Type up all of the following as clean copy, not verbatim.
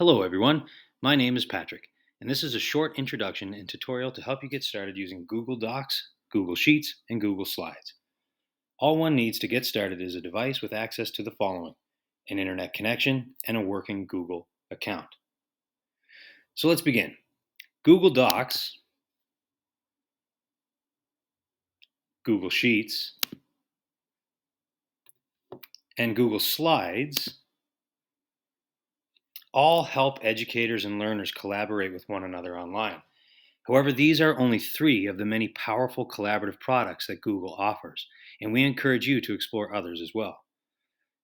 Hello, everyone. My name is Patrick, and this is a short introduction and tutorial to help you get started using Google Docs, Google Sheets, and Google Slides. All one needs to get started is a device with access to the following: an internet connection and a working Google account. So let's begin. Google Docs, Google Sheets, and Google Slides all help educators and learners collaborate with one another online. However, these are only three of the many powerful collaborative products that Google offers, and we encourage you to explore others as well.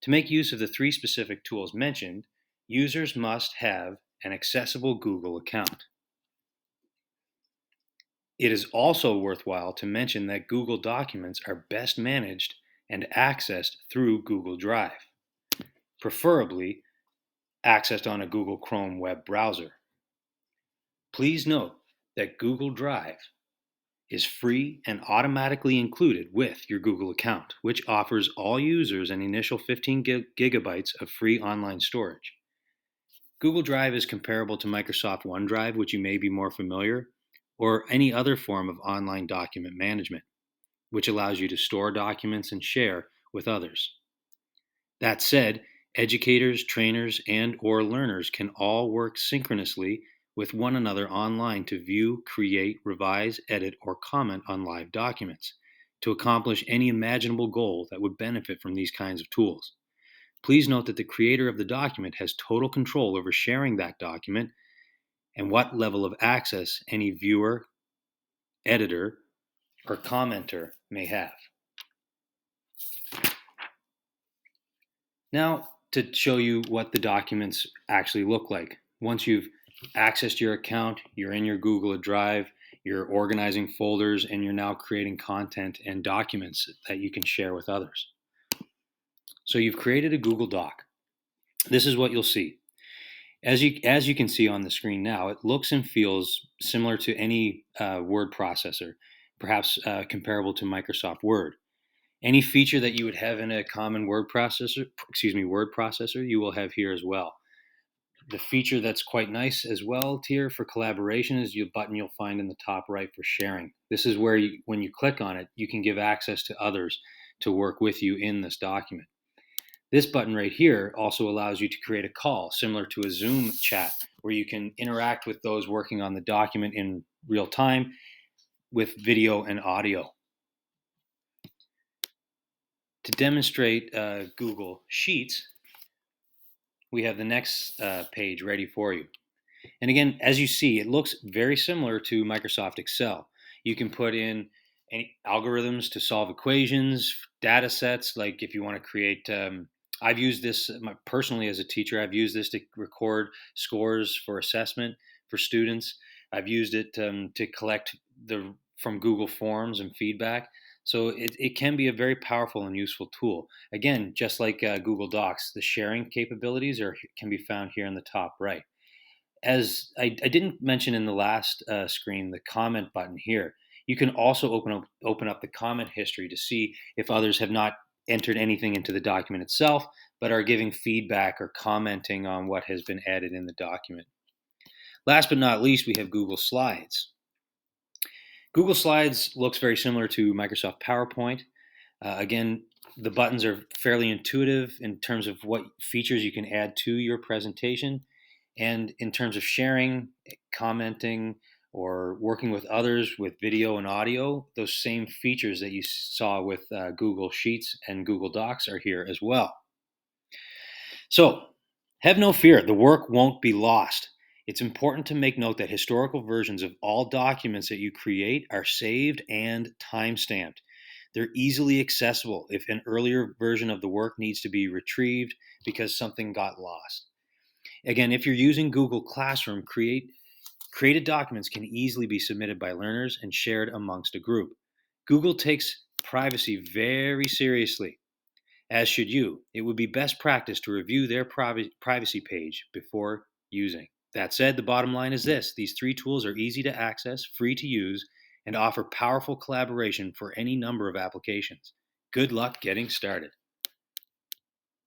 To make use of the three specific tools mentioned, users must have an accessible Google account. It is also worthwhile to mention that Google documents are best managed and accessed through Google Drive, preferably accessed on a Google Chrome web browser. Please note that Google Drive is free and automatically included with your Google account, which offers all users an initial 15 gigabytes of free online storage. Google Drive is comparable to Microsoft OneDrive, which you may be more familiar, or any other form of online document management, which allows you to store documents and share with others. That said, educators, trainers, and/or learners can all work synchronously with one another online to view, create, revise, edit, or comment on live documents to accomplish any imaginable goal that would benefit from these kinds of tools. Please note that the creator of the document has total control over sharing that document and what level of access any viewer, editor, or commenter may have. Now, to show you what the documents actually look like. Once you've accessed your account, you're in your Google Drive, you're organizing folders, and you're now creating content and documents that you can share with others. So you've created a Google Doc. This is what you'll see. As you can see on the screen now, it looks and feels similar to any word processor, perhaps comparable to Microsoft Word. Any feature that you would have in a common word processor, you will have here as well. The feature that's quite nice as well here for collaboration is the button you'll find in the top right for sharing. This is where when you click on it, you can give access to others to work with you in this document. This button right here also allows you to create a call similar to a Zoom chat where you can interact with those working on the document in real time with video and audio. To demonstrate Google Sheets, we have the next page ready for you. And again, as you see, it looks very similar to Microsoft Excel. You can put in any algorithms to solve equations, data sets, like if you want to create, I've used this personally as a teacher. I've used this to record scores for assessment for students. I've used it to collect from Google Forms and feedback. So it can be a very powerful and useful tool. Again, just like Google Docs, the sharing capabilities can be found here in the top right. As I didn't mention in the last screen, the comment button here, you can also open up the comment history to see if others have not entered anything into the document itself, but are giving feedback or commenting on what has been added in the document. Last but not least, we have Google Slides. Google Slides looks very similar to Microsoft PowerPoint. Again, the buttons are fairly intuitive in terms of what features you can add to your presentation. And in terms of sharing, commenting, or working with others with video and audio, those same features that you saw with Google Sheets and Google Docs are here as well. So, have no fear, the work won't be lost. It's important to make note that historical versions of all documents that you create are saved and time-stamped. They're easily accessible if an earlier version of the work needs to be retrieved because something got lost. Again, if you're using Google Classroom, created documents can easily be submitted by learners and shared amongst a group. Google takes privacy very seriously, as should you. It would be best practice to review their privacy page before using. That said, the bottom line is this: these three tools are easy to access, free to use, and offer powerful collaboration for any number of applications. Good luck getting started.